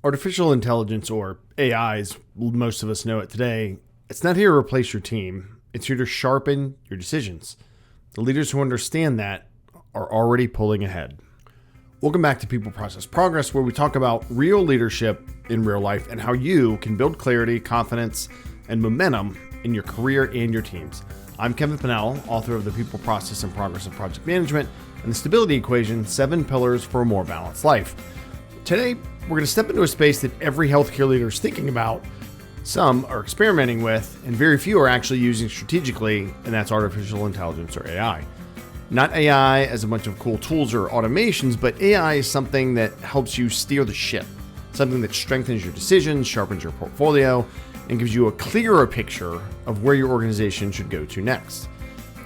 Artificial intelligence, or AI as most of us know it today, it's not here to replace your team. It's here to sharpen your decisions. The leaders who understand that are already pulling ahead. Welcome back to People Process Progress, where we talk about real leadership in real life and how you can build clarity, confidence, and momentum in your career and your teams. I'm Kevin Pinnell, author of the People Process and Progress of Project Management and the Stability Equation, 7 Pillars for a More Balanced Life. Today, we're going to step into a space that every healthcare leader is thinking about, some are experimenting with, and very few are actually using strategically, and that's artificial intelligence, or AI. Not AI as a bunch of cool tools or automations, but AI is something that helps you steer the ship, something that strengthens your decisions, sharpens your portfolio, and gives you a clearer picture of where your organization should go to next.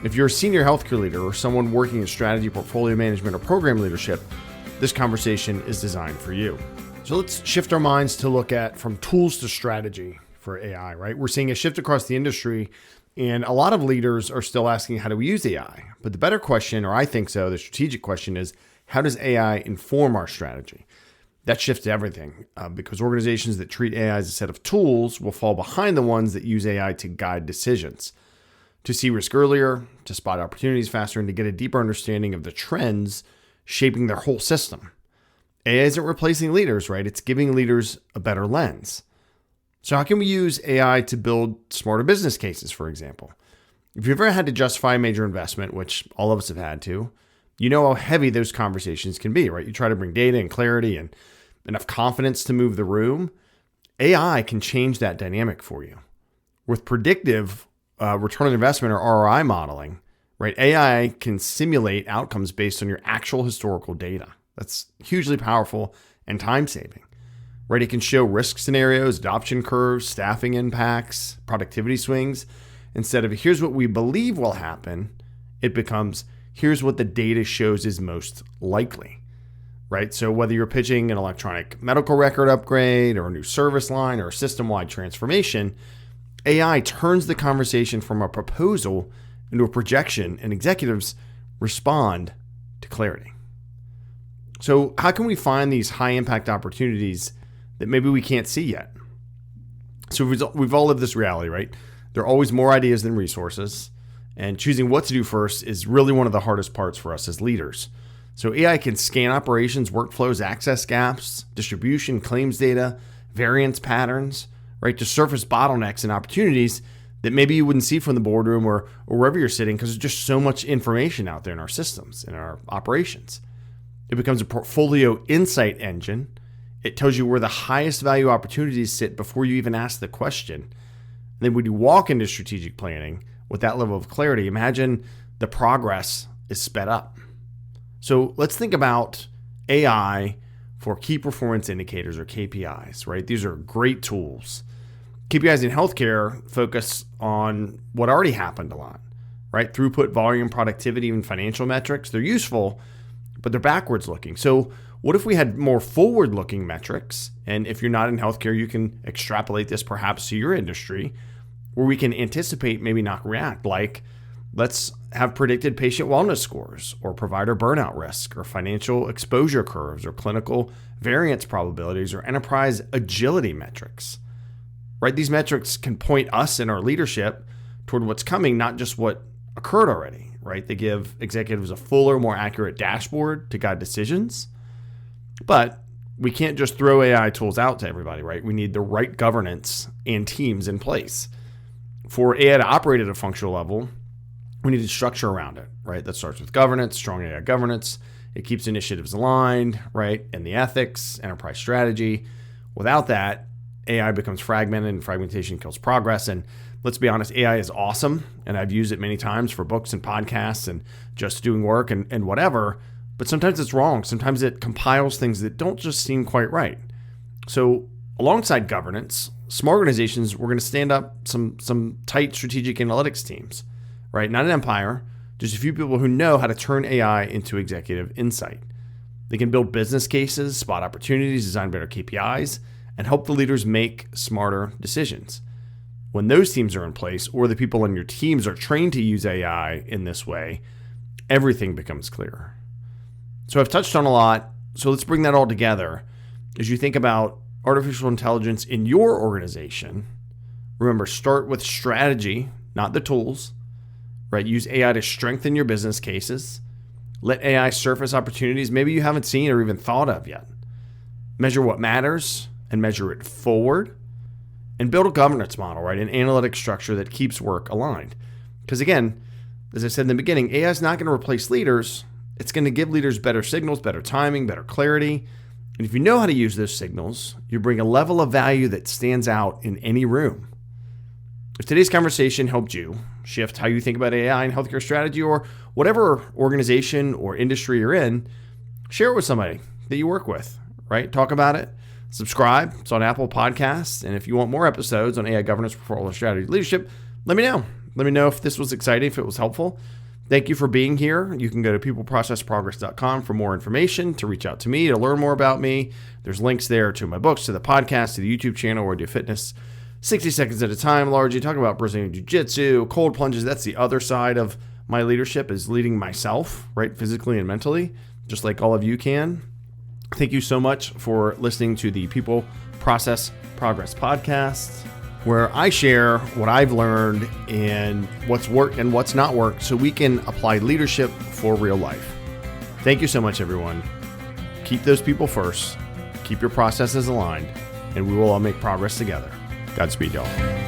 If you're a senior healthcare leader or someone working in strategy, portfolio management, or program leadership, this conversation is designed for you. So let's shift our minds to look at from tools to strategy for AI, right? We're seeing a shift across the industry, and a lot of leaders are still asking, how do we use AI? But the better question, or I think so, the strategic question is, how does AI inform our strategy? That shifts everything because organizations that treat AI as a set of tools will fall behind the ones that use AI to guide decisions, to see risk earlier, to spot opportunities faster, and to get a deeper understanding of the trends shaping their whole system. AI isn't replacing leaders, right? It's giving leaders a better lens. So how can we use AI to build smarter business cases, for example? If you've ever had to justify a major investment, which all of us have had to, you know how heavy those conversations can be, right? You try to bring data and clarity and enough confidence to move the room. AI can change that dynamic for you. With predictive return on investment, or ROI modeling, right? AI can simulate outcomes based on your actual historical data. That's hugely powerful and time-saving, right? It can show risk scenarios, adoption curves, staffing impacts, productivity swings. Instead of here's what we believe will happen, it becomes here's what the data shows is most likely, right? So whether you're pitching an electronic medical record upgrade or a new service line or a system-wide transformation, AI turns the conversation from a proposal into a projection, and executives respond to clarity. So how can we find these high impact opportunities that maybe we can't see yet? So we've all lived this reality, right? There are always more ideas than resources, and choosing what to do first is really one of the hardest parts for us as leaders. So AI can scan operations, workflows, access gaps, distribution, claims data, variance patterns, right? To surface bottlenecks and opportunities that maybe you wouldn't see from the boardroom or wherever you're sitting, because there's just so much information out there in our systems, in our operations. It becomes a portfolio insight engine. It tells you where the highest value opportunities sit before you even ask the question. And then when you walk into strategic planning with that level of clarity, imagine the progress is sped up. So let's think about AI for key performance indicators, or KPIs, right? These are great tools. KPIs in healthcare focus on what already happened a lot, right? Throughput, volume, productivity, even financial metrics. They're useful, but they're backwards looking. So what if we had more forward looking metrics? And if you're not in healthcare, you can extrapolate this perhaps to your industry, where we can anticipate, maybe not react, like let's have predicted patient wellness scores, or provider burnout risk, or financial exposure curves, or clinical variance probabilities, or enterprise agility metrics, right? These metrics can point us and our leadership toward what's coming, not just what occurred already, right? They give executives a fuller, more accurate dashboard to guide decisions. But we can't just throw AI tools out to everybody, right? We need the right governance and teams in place. For AI to operate at a functional level, we need a structure around it, right? That starts with governance, strong AI governance. It keeps initiatives aligned, right? And the ethics, enterprise strategy. Without that, AI becomes fragmented, and fragmentation kills progress. And let's be honest, AI is awesome, and I've used it many times for books and podcasts and just doing work and whatever, but sometimes it's wrong. Sometimes it compiles things that don't just seem quite right. So alongside governance, smart organizations, we're going to stand up some tight strategic analytics teams, right? Not an empire, just a few people who know how to turn AI into executive insight. They can build business cases, spot opportunities, design better KPIs, and help the leaders make smarter decisions. When those teams are in place, or the people on your teams are trained to use AI in this way, everything becomes clearer. So I've touched on a lot, so let's bring that all together as you think about artificial intelligence in your organization, remember, start with strategy, not the tools, right? Use AI to strengthen your business cases. Let AI surface opportunities maybe you haven't seen or even thought of yet. Measure what matters and measure it forward. And build a governance model, right? An analytic structure that keeps work aligned. Because again, as I said in the beginning, AI is not going to replace leaders. It's going to give leaders better signals, better timing, better clarity. And if you know how to use those signals, you bring a level of value that stands out in any room. If today's conversation helped you shift how you think about AI and healthcare strategy, or whatever organization or industry you're in, share it with somebody that you work with, right? Talk about it. Subscribe. It's on Apple Podcasts. And if you want more episodes on AI governance, portfolio strategy, leadership, let me know. Let me know if this was exciting, if it was helpful. Thank you for being here. You can go to peopleprocessprogress.com for more information, to reach out to me, to learn more about me. There's links there to my books, to the podcast, to the YouTube channel where I do fitness 60 seconds at a time, largely talk about Brazilian Jiu-Jitsu, cold plunges. That's the other side of my leadership, is leading myself, right, physically and mentally, just like all of you can. Thank you so much for listening to the People Process Progress podcast, where I share what I've learned and what's worked and what's not worked so we can apply leadership for real life. Thank you so much, everyone. Keep those people first. Keep your processes aligned, and we will all make progress together. Godspeed, y'all.